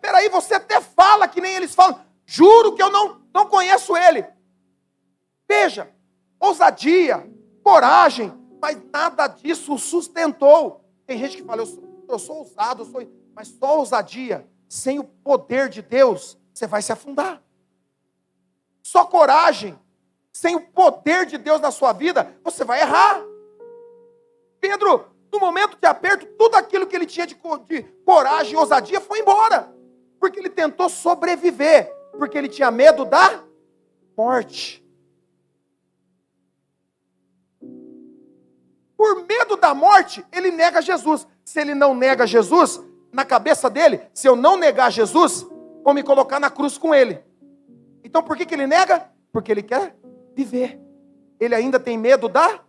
Peraí, você até fala que nem eles falam. Juro que eu não conheço ele. Veja, ousadia, coragem, mas nada disso o sustentou. Tem gente que fala, eu sou ousado, mas só ousadia, sem o poder de Deus, você vai se afundar. Só coragem, sem o poder de Deus na sua vida, você vai errar. Pedro, no momento de aperto, tudo aquilo que ele tinha de coragem e ousadia foi embora. Porque ele tentou sobreviver, porque ele tinha medo da morte. Por medo da morte, ele nega Jesus. Se ele não nega Jesus, na cabeça dele, se eu não negar Jesus, vão me colocar na cruz com ele. Então por que ele nega? Porque ele quer viver. Ele ainda tem medo da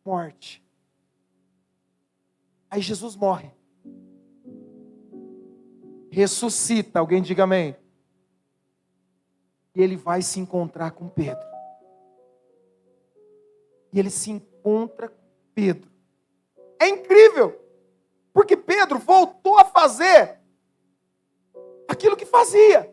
morte. Aí Jesus morre. Ressuscita, alguém diga amém. E ele vai se encontrar com Pedro. E ele se encontra com Pedro. É incrível, porque Pedro voltou a fazer aquilo que fazia.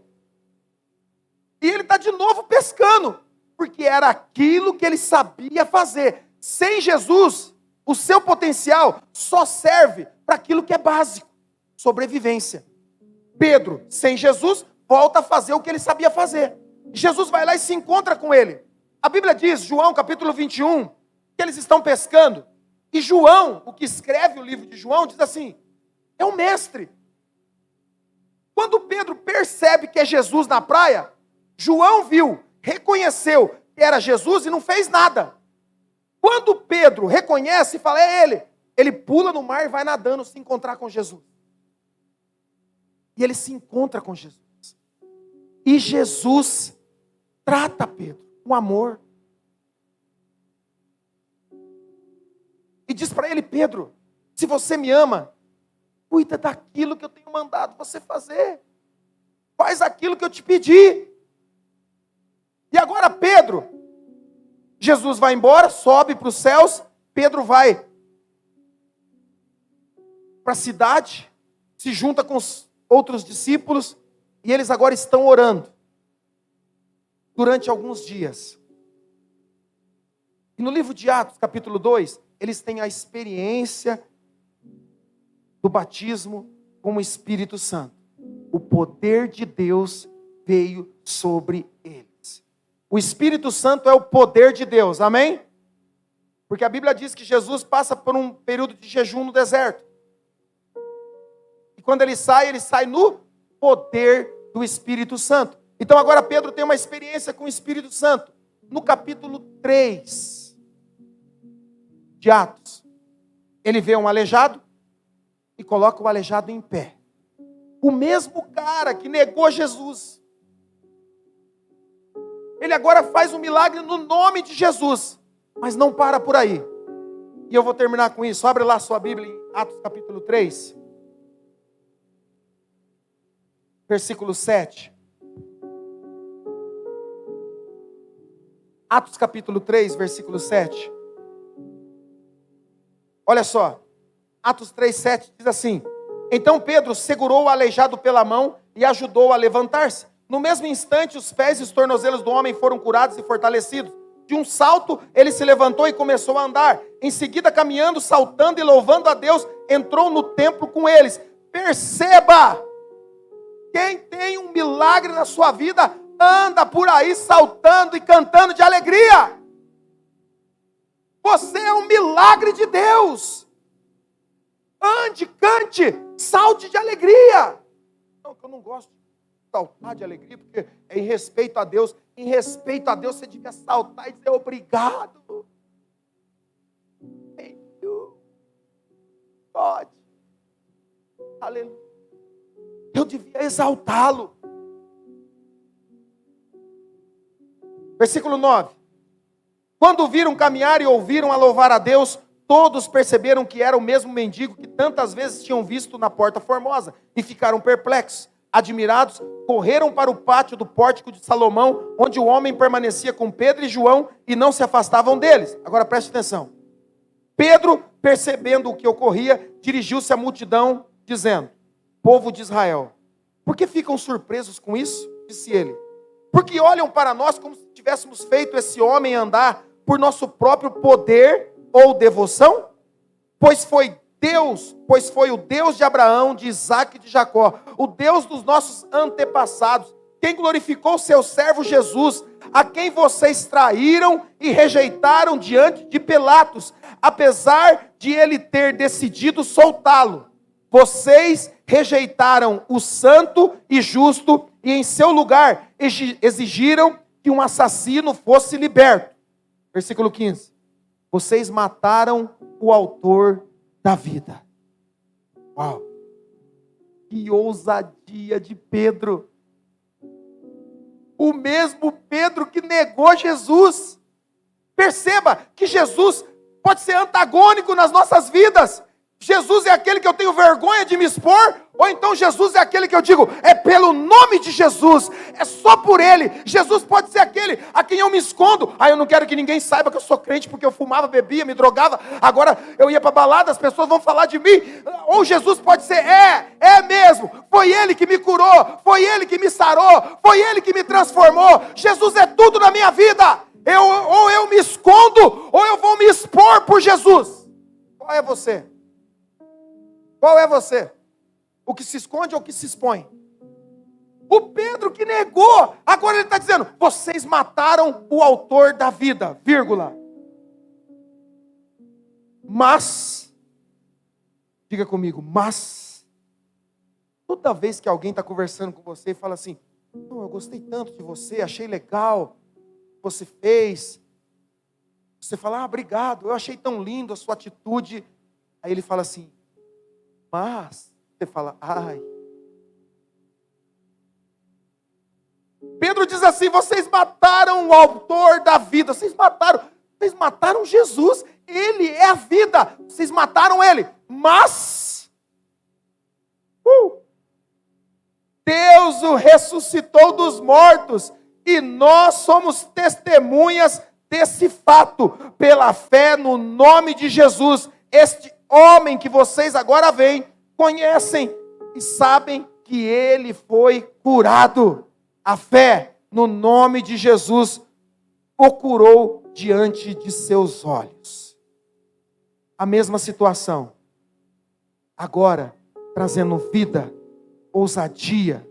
E ele está de novo pescando, porque era aquilo que ele sabia fazer. Sem Jesus, o seu potencial só serve para aquilo que é básico, sobrevivência. Pedro, sem Jesus, volta a fazer o que ele sabia fazer. Jesus vai lá e se encontra com ele. A Bíblia diz, João capítulo 21, que eles estão pescando. E João, o que escreve o livro de João, diz assim, é o mestre. Quando Pedro percebe que é Jesus na praia, João viu, reconheceu que era Jesus e não fez nada. Quando Pedro reconhece e fala, é ele pula no mar e vai nadando se encontrar com Jesus. E ele se encontra com Jesus. E Jesus trata Pedro com amor. E diz para ele, Pedro, se você me ama, cuida daquilo que eu tenho mandado você fazer. Faz aquilo que eu te pedi. E agora Pedro, Jesus vai embora, sobe para os céus, Pedro vai para a cidade, se junta com os outros discípulos, e eles agora estão orando, durante alguns dias. E no livro de Atos, capítulo 2, eles têm a experiência do batismo com o Espírito Santo. O poder de Deus veio sobre eles. O Espírito Santo é o poder de Deus, amém? Porque a Bíblia diz que Jesus passa por um período de jejum no deserto. E quando ele sai no poder do Espírito Santo. Então agora Pedro tem uma experiência com o Espírito Santo. No capítulo 3 de Atos, ele vê um aleijado e coloca o aleijado em pé. O mesmo cara que negou Jesus. Ele agora faz um milagre no nome de Jesus. Mas não para por aí. E eu vou terminar com isso. Abre lá sua Bíblia em Atos capítulo 3. Versículo 7. Atos capítulo 3, versículo 7. Olha só. Atos 3, 7 diz assim. Então Pedro segurou o aleijado pela mão e ajudou a levantar-se. No mesmo instante, os pés e os tornozelos do homem foram curados e fortalecidos. De um salto, ele se levantou e começou a andar. Em seguida, caminhando, saltando e louvando a Deus, entrou no templo com eles. Perceba! Quem tem um milagre na sua vida, anda por aí saltando e cantando de alegria. Você é um milagre de Deus. Ande, cante, salte de alegria. Não, eu não gosto de saltar de alegria, porque é em respeito a Deus. Em respeito a Deus, você devia saltar e dizer obrigado. Thank you. God. Aleluia. Eu devia exaltá-lo. Versículo 9. Quando viram caminhar e ouviram a louvar a Deus, todos perceberam que era o mesmo mendigo que tantas vezes tinham visto na Porta Formosa e ficaram perplexos. Admirados, correram para o pátio do pórtico de Salomão, onde o homem permanecia com Pedro e João e não se afastavam deles. Agora preste atenção. Pedro, percebendo o que ocorria, dirigiu-se à multidão, dizendo: povo de Israel, por que ficam surpresos com isso? Disse ele. Porque olham para nós como se tivéssemos feito esse homem andar por nosso próprio poder ou devoção? Pois foi o Deus de Abraão, de Isaque e de Jacó, o Deus dos nossos antepassados, quem glorificou seu servo Jesus, a quem vocês traíram e rejeitaram diante de Pilatos, apesar de ele ter decidido soltá-lo. Vocês rejeitaram o santo e justo e em seu lugar exigiram que um assassino fosse liberto. Versículo 15. Vocês mataram o autor da vida. Uau! Que ousadia de Pedro. O mesmo Pedro que negou Jesus. Perceba que Jesus pode ser antagônico nas nossas vidas. Jesus é aquele que eu tenho vergonha de me expor? Ou então Jesus é aquele que eu digo, é pelo nome de Jesus, é só por Ele. Jesus pode ser aquele a quem eu me escondo. Eu não quero que ninguém saiba que eu sou crente, porque eu fumava, bebia, me drogava. Agora eu ia para balada, as pessoas vão falar de mim. Ou Jesus pode ser, é mesmo. Foi Ele que me curou, foi Ele que me sarou, foi Ele que me transformou. Jesus é tudo na minha vida. Ou eu me escondo, ou eu vou me expor por Jesus. Qual é você? Qual é você? O que se esconde ou o que se expõe? O Pedro que negou, agora ele está dizendo, vocês mataram o autor da vida, vírgula. Mas, diga comigo, mas, toda vez que alguém está conversando com você e fala assim, não, eu gostei tanto de você, achei legal o que você fez. Você fala, obrigado, eu achei tão lindo a sua atitude. Aí ele fala assim, mas, você fala, ai. Pedro diz assim, vocês mataram o autor da vida, vocês mataram Jesus, Ele é a vida, vocês mataram Ele, mas, Deus o ressuscitou dos mortos, e nós somos testemunhas desse fato, pela fé no nome de Jesus. Este homem que vocês agora veem, conhecem e sabem que ele foi curado. A fé no nome de Jesus o curou diante de seus olhos. A mesma situação, agora trazendo vida, ousadia.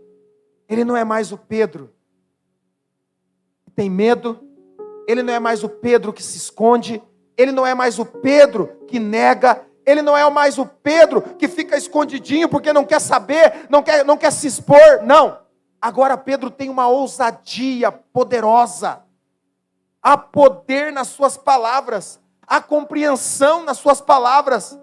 Ele não é mais o Pedro que tem medo, ele não é mais o Pedro que se esconde, ele não é mais o Pedro que nega, ele não é mais o Pedro que fica escondidinho porque não quer saber, não quer se expor, não. Agora Pedro tem uma ousadia poderosa. Há poder nas suas palavras, há compreensão nas suas palavras,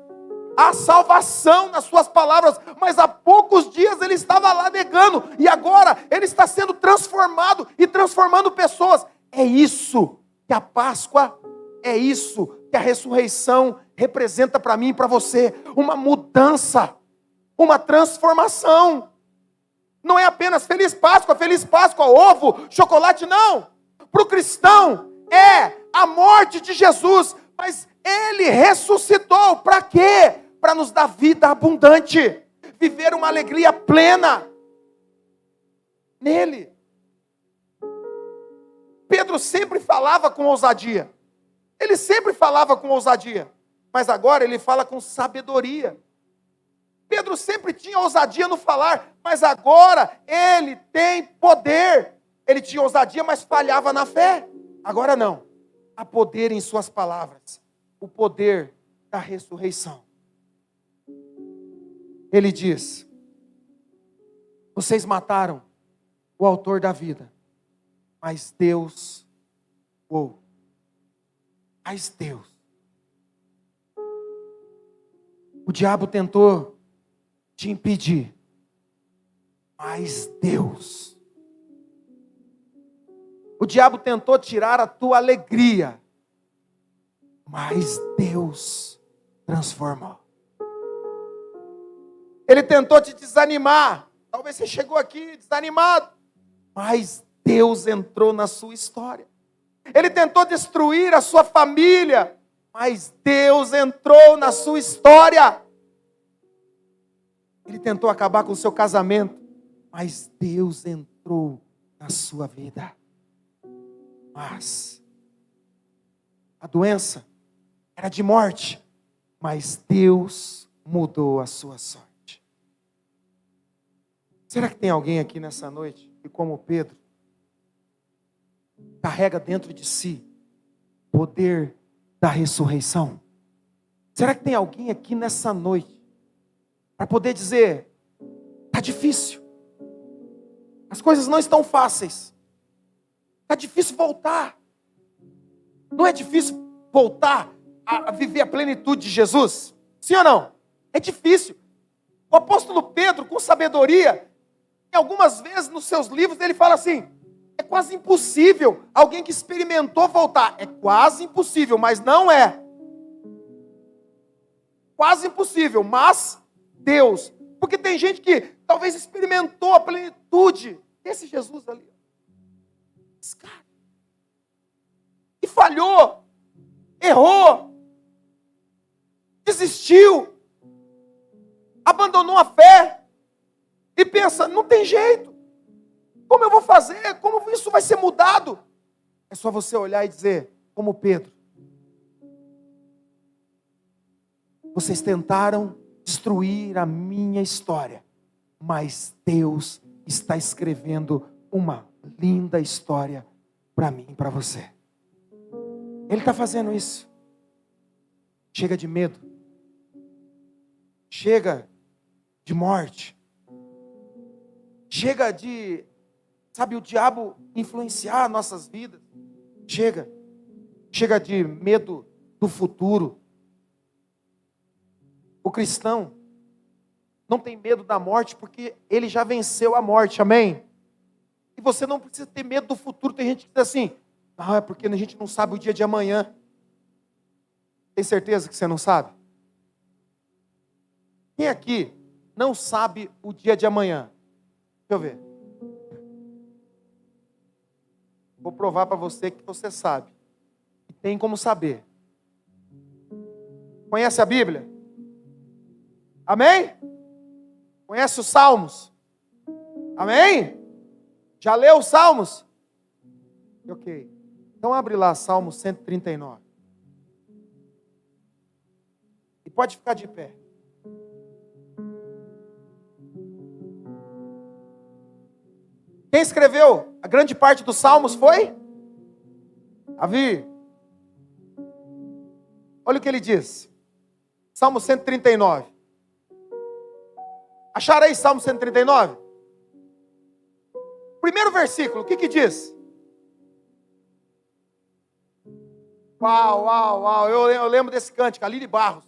há salvação nas suas palavras, mas há poucos dias ele estava lá negando, e agora ele está sendo transformado e transformando pessoas. É isso que a Páscoa, é isso que a ressurreição representa para mim e para você, uma mudança, uma transformação. Não é apenas feliz Páscoa, ovo, chocolate, não. Para o cristão é a morte de Jesus, mas Ele ressuscitou, para quê? Para nos dar vida abundante, viver uma alegria plena nele. Pedro sempre falava com ousadia, ele sempre falava com ousadia, mas agora ele fala com sabedoria. Pedro sempre tinha ousadia no falar, mas agora ele tem poder. Ele tinha ousadia, mas falhava na fé. Agora não. Há poder em suas palavras. O poder da ressurreição. Ele diz, vocês mataram o autor da vida, mas Deus, mas Deus. O diabo tentou te impedir, mas Deus. O diabo tentou tirar a tua alegria, mas Deus transformou. Ele tentou te desanimar, talvez você chegou aqui desanimado, mas Deus entrou na sua história. Ele tentou destruir a sua família, mas Deus entrou na sua história. Ele tentou acabar com o seu casamento, mas Deus entrou na sua vida. Mas a doença era de morte, mas Deus mudou a sua sorte. Será que tem alguém aqui nessa noite que, como Pedro, carrega dentro de si o poder da ressurreição? Será que tem alguém aqui nessa noite para poder dizer, está difícil, as coisas não estão fáceis, está difícil voltar, não é difícil voltar a viver a plenitude de Jesus? Sim ou não? É difícil. O apóstolo Pedro, com sabedoria, em algumas vezes nos seus livros ele fala assim, é quase impossível alguém que experimentou voltar, é quase impossível, mas não é. quase impossível, mas Deus. Porque tem gente que talvez experimentou a plenitude desse Jesus ali. Esse cara. E falhou, errou, desistiu, abandonou a fé e pensa, não tem jeito. Como eu vou fazer? Como isso vai ser mudado? É só você olhar e dizer, como Pedro, vocês tentaram destruir a minha história, mas Deus está escrevendo uma linda história para mim e para você. Ele está fazendo isso. Chega de medo. Chega de morte. Chega de, sabe, o diabo influenciar nossas vidas. Chega de medo do futuro. O cristão não tem medo da morte porque ele já venceu a morte, amém? E você não precisa ter medo do futuro. Tem gente que diz assim, é porque a gente não sabe o dia de amanhã. Tem certeza que você não sabe? Quem aqui não sabe o dia de amanhã? Deixa eu ver. Vou provar para você que você sabe. E tem como saber. Conhece a Bíblia? Amém? Conhece os Salmos? Amém? Já leu os Salmos? Ok. Então abre lá Salmo 139. E pode ficar de pé. Quem escreveu a grande parte dos Salmos foi? Davi. Olha o que ele diz. Salmo 139. Acharam aí Salmo 139? Primeiro versículo, o que diz? Uau, eu lembro desse cântico, Aline Barros.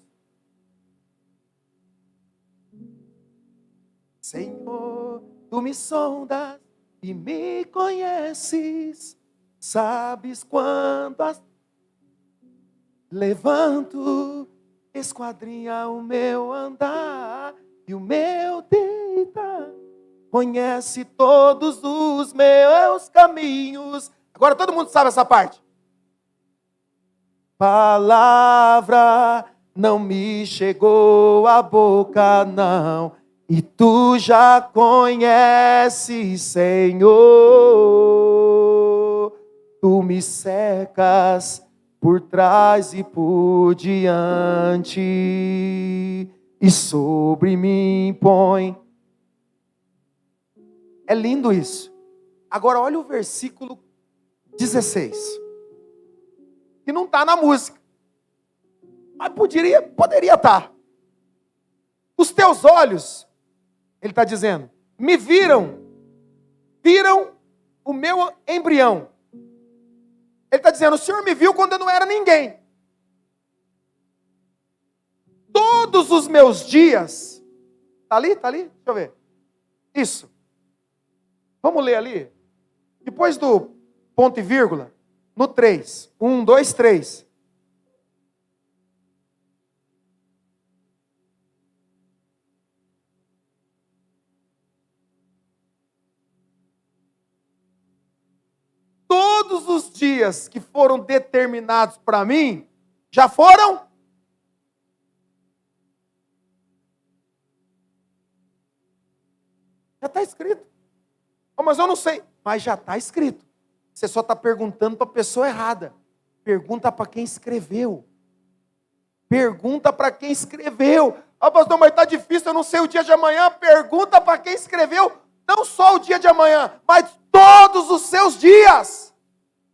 Senhor, tu me sondas e me conheces, sabes quantas levanto, esquadrinha o meu andar e o meu deitar, conhece todos os meus caminhos. Agora todo mundo sabe essa parte. Palavra não me chegou à boca, não, e tu já conheces, Senhor. Tu me cercas por trás e por diante, e sobre mim põe. É lindo isso. Agora olha o versículo 16. Que não está na música. Mas poderia estar. Os teus olhos, ele está dizendo, me viram o meu embrião. Ele está dizendo, o Senhor me viu quando eu não era ninguém. Todos os meus dias, está ali? Deixa eu ver. Isso. Vamos ler ali. Depois do ponto e vírgula, no 3. 1, 2, 3. Todos os dias que foram determinados para mim, já foram? Já está escrito. Mas eu não sei. Mas já está escrito. Você só está perguntando para a pessoa errada. Pergunta para quem escreveu. Pergunta para quem escreveu. Pastor, mas está difícil, eu não sei o dia de amanhã. Pergunta para quem escreveu. Não só o dia de amanhã, mas todos os seus dias.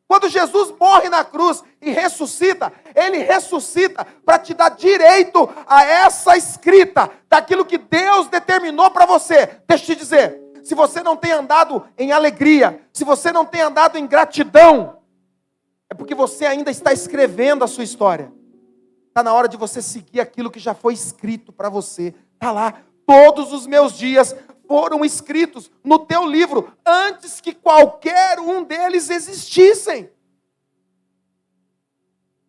Quando Jesus morre na cruz e ressuscita, Ele ressuscita para te dar direito a essa escrita, daquilo que Deus determinou para você. Deixa eu te dizer, se você não tem andado em alegria, se você não tem andado em gratidão, é porque você ainda está escrevendo a sua história. Está na hora de você seguir aquilo que já foi escrito para você. Está lá, todos os meus dias foram escritos no teu livro, antes que qualquer um deles existissem.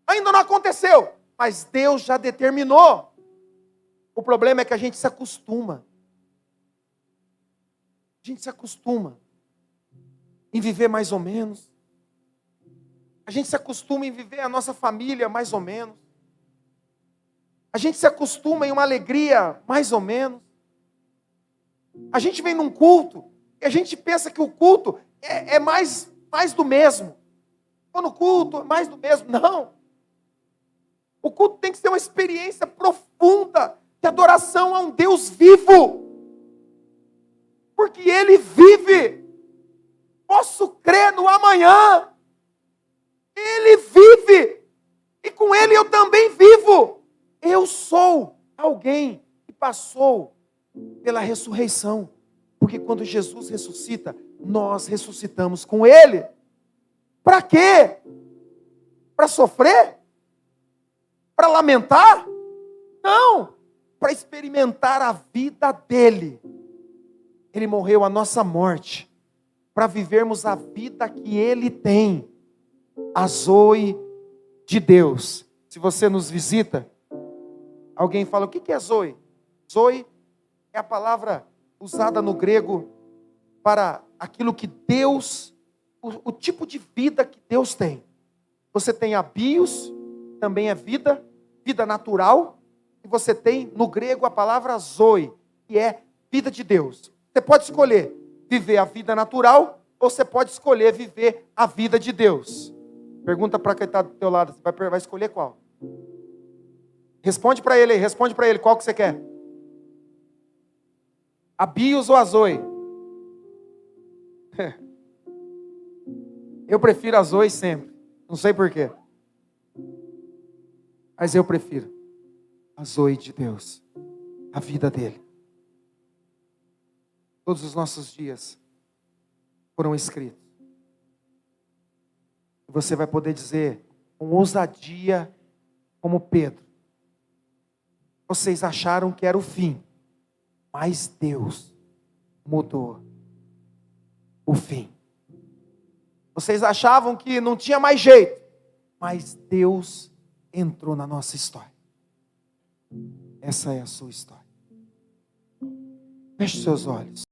Ainda não aconteceu, mas Deus já determinou. O problema é que a gente se acostuma. A gente se acostuma em viver mais ou menos. A gente se acostuma em viver a nossa família mais ou menos. A gente se acostuma em uma alegria mais ou menos. A gente vem num culto e a gente pensa que o culto é mais do mesmo. Quando o culto é mais do mesmo, não. O culto tem que ser uma experiência profunda de adoração a um Deus vivo. Porque Ele vive. Posso crer no amanhã. Ele vive. E com Ele eu também vivo. Eu sou alguém que passou pela ressurreição. Porque quando Jesus ressuscita, nós ressuscitamos com Ele. Para quê? Para sofrer? Para lamentar? Não. Para experimentar a vida dEle. Ele morreu a nossa morte. Para vivermos a vida que Ele tem. A Zoe de Deus. Se você nos visita, alguém fala, o que é Zoe? Zoe é a palavra usada no grego para aquilo que Deus, o tipo de vida que Deus tem. Você tem a bios, também é vida natural, e você tem no grego a palavra zoe, que é vida de Deus. Você pode escolher viver a vida natural, ou você pode escolher viver a vida de Deus. Pergunta para quem está do teu lado, você vai escolher qual? Responde para ele aí, responde para ele, qual que você quer? A bios ou a zoe? Eu prefiro a Zoe sempre. Não sei porquê. Mas eu prefiro a Zoe de Deus. A vida dele. Todos os nossos dias foram escritos. E você vai poder dizer com ousadia, como Pedro. Vocês acharam que era o fim. Mas Deus mudou o fim. Vocês achavam que não tinha mais jeito, mas Deus entrou na nossa história. Essa é a sua história. Feche seus olhos.